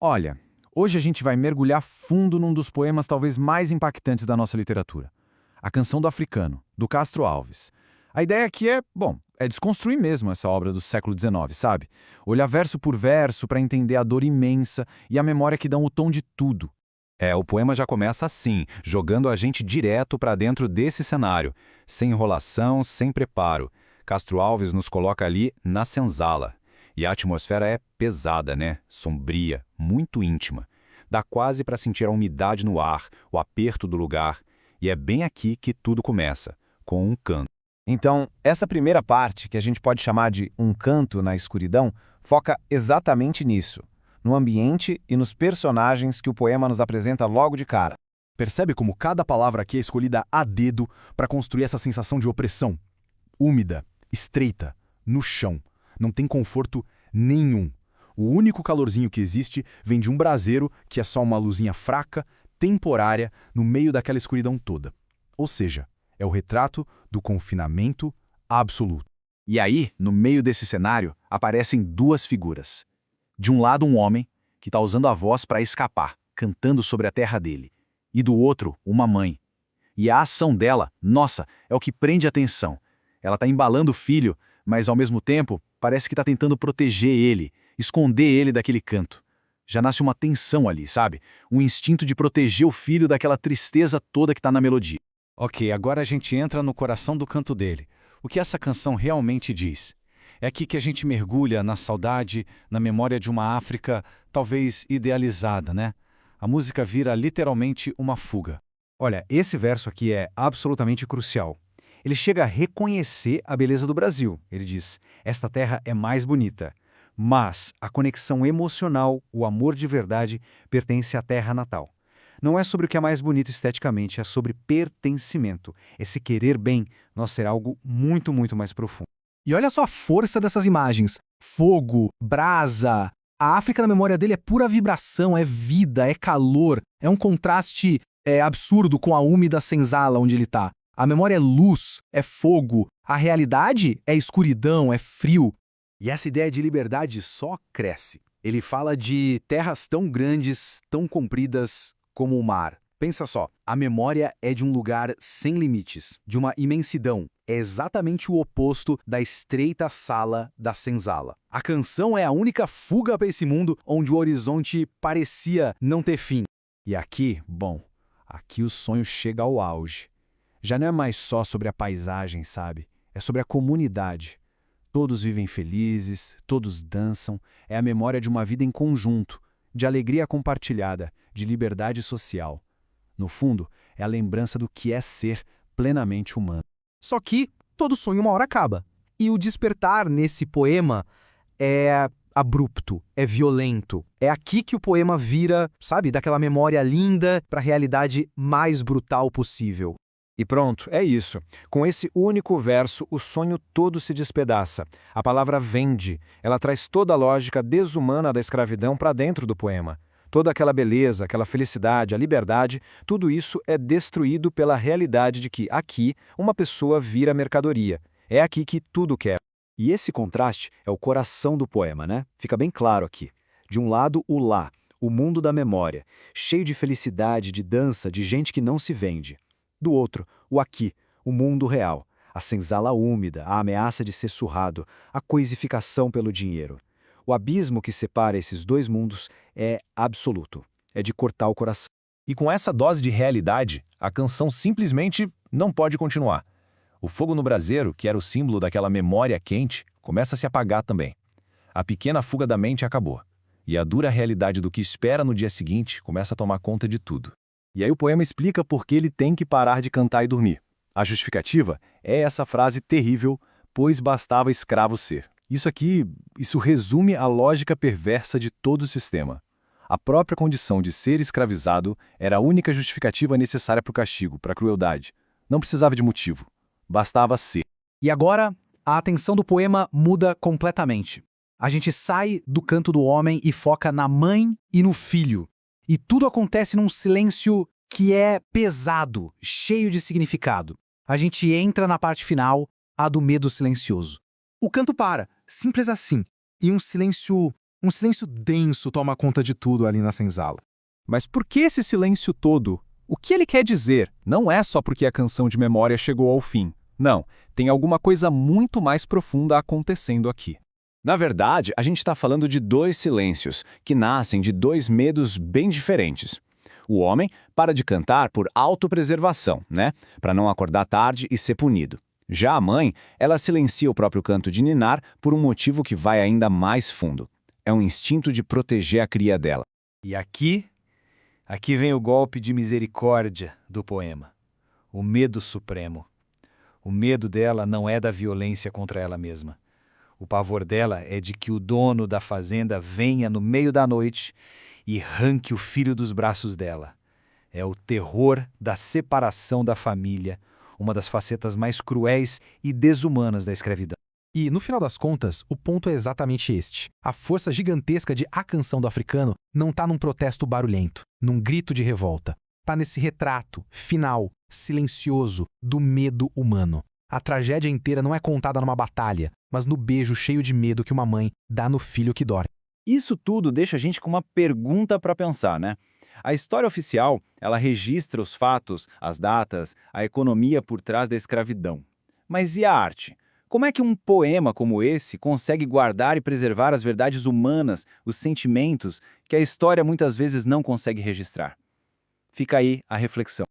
Olha, hoje a gente vai mergulhar fundo num dos poemas talvez mais impactantes da nossa literatura. A Canção do Africano, do Castro Alves. A ideia aqui é desconstruir mesmo essa obra do século XIX, sabe? Olhar verso por verso para entender a dor imensa e a memória que dão o tom de tudo. O poema já começa assim, jogando a gente direto para dentro desse cenário, sem enrolação, sem preparo. Castro Alves nos coloca ali na senzala. E a atmosfera é pesada, né? Sombria, muito íntima. Dá quase para sentir a umidade no ar, o aperto do lugar. E é bem aqui que tudo começa, com um canto. Então, essa primeira parte, que a gente pode chamar de um canto na escuridão, foca exatamente nisso, no ambiente e nos personagens que o poema nos apresenta logo de cara. Percebe como cada palavra aqui é escolhida a dedo para construir essa sensação de opressão? Úmida, estreita, no chão. Não tem conforto nenhum. O único calorzinho que existe vem de um braseiro que é só uma luzinha fraca, temporária, no meio daquela escuridão toda. Ou seja, é o retrato do confinamento absoluto. E aí, no meio desse cenário, aparecem duas figuras. De um lado, um homem, que está usando a voz para escapar, cantando sobre a terra dele. E do outro, uma mãe. E a ação dela, nossa, é o que prende a atenção. Ela está embalando o filho, mas ao mesmo tempo, parece que está tentando proteger ele, esconder ele daquele canto. Já nasce uma tensão ali, sabe? Um instinto de proteger o filho daquela tristeza toda que está na melodia. Ok, agora a gente entra no coração do canto dele. O que essa canção realmente diz? É aqui que a gente mergulha na saudade, na memória de uma África talvez idealizada, né? A música vira literalmente uma fuga. Olha, esse verso aqui é absolutamente crucial. Ele chega a reconhecer a beleza do Brasil. Ele diz, esta terra é mais bonita. Mas a conexão emocional, o amor de verdade, pertence à terra natal. Não é sobre o que é mais bonito esteticamente, é sobre pertencimento. Esse querer bem, nós ser algo muito, muito mais profundo. E olha só a força dessas imagens. Fogo, brasa. A África na memória dele é pura vibração, é vida, é calor. É um contraste absurdo com a úmida senzala onde ele está. A memória é luz, é fogo. A realidade é escuridão, é frio. E essa ideia de liberdade só cresce. Ele fala de terras tão grandes, tão compridas como o mar. Pensa só, a memória é de um lugar sem limites, de uma imensidão. É exatamente o oposto da estreita sala da senzala. A canção é a única fuga para esse mundo onde o horizonte parecia não ter fim. E aqui, aqui o sonho chega ao auge. Já não é mais só sobre a paisagem, sabe? É sobre a comunidade. Todos vivem felizes, todos dançam. É a memória de uma vida em conjunto, de alegria compartilhada, de liberdade social. No fundo, é a lembrança do que é ser plenamente humano. Só que todo sonho uma hora acaba. E o despertar nesse poema é abrupto, é violento. É aqui que o poema vira, sabe, daquela memória linda para a realidade mais brutal possível. E pronto, é isso. Com esse único verso, o sonho todo se despedaça. A palavra vende. Ela traz toda a lógica desumana da escravidão para dentro do poema. Toda aquela beleza, aquela felicidade, a liberdade, tudo isso é destruído pela realidade de que, aqui, uma pessoa vira mercadoria. É aqui que tudo quebra. E esse contraste é o coração do poema, né? Fica bem claro aqui. De um lado, o lá, o mundo da memória, cheio de felicidade, de dança, de gente que não se vende. Do outro, o aqui, o mundo real, a senzala úmida, a ameaça de ser surrado, a coisificação pelo dinheiro. O abismo que separa esses dois mundos é absoluto, é de cortar o coração. E com essa dose de realidade, a canção simplesmente não pode continuar. O fogo no braseiro, que era o símbolo daquela memória quente, começa a se apagar também. A pequena fuga da mente acabou. E a dura realidade do que espera no dia seguinte começa a tomar conta de tudo. E aí o poema explica por que ele tem que parar de cantar e dormir. A justificativa é essa frase terrível, pois bastava escravo ser. Isso resume a lógica perversa de todo o sistema. A própria condição de ser escravizado era a única justificativa necessária para o castigo, para a crueldade. Não precisava de motivo. Bastava ser. E agora, a atenção do poema muda completamente. A gente sai do canto do homem e foca na mãe e no filho. E tudo acontece num silêncio que é pesado, cheio de significado. A gente entra na parte final, a do medo silencioso. O canto para, simples assim, e um silêncio Um silêncio denso toma conta de tudo ali na senzala. Mas por que esse silêncio todo? O que ele quer dizer? Não é só porque a canção de memória chegou ao fim. Não, tem alguma coisa muito mais profunda acontecendo aqui. Na verdade, a gente está falando de dois silêncios, que nascem de dois medos bem diferentes. O homem para de cantar por autopreservação, né? Para não acordar tarde e ser punido. Já a mãe, ela silencia o próprio canto de ninar por um motivo que vai ainda mais fundo. É um instinto de proteger a cria dela. E aqui vem o golpe de misericórdia do poema. O medo supremo. O medo dela não é da violência contra ela mesma. O pavor dela é de que o dono da fazenda venha no meio da noite e arranque o filho dos braços dela. É o terror da separação da família, uma das facetas mais cruéis e desumanas da escravidão. E, no final das contas, o ponto é exatamente este. A força gigantesca de A Canção do Africano não está num protesto barulhento, num grito de revolta. Está nesse retrato, final, silencioso, do medo humano. A tragédia inteira não é contada numa batalha, mas no beijo cheio de medo que uma mãe dá no filho que dorme. Isso tudo deixa a gente com uma pergunta para pensar, né? A história oficial, ela registra os fatos, as datas, a economia por trás da escravidão. Mas e a arte? Como é que um poema como esse consegue guardar e preservar as verdades humanas, os sentimentos, que a história muitas vezes não consegue registrar? Fica aí a reflexão.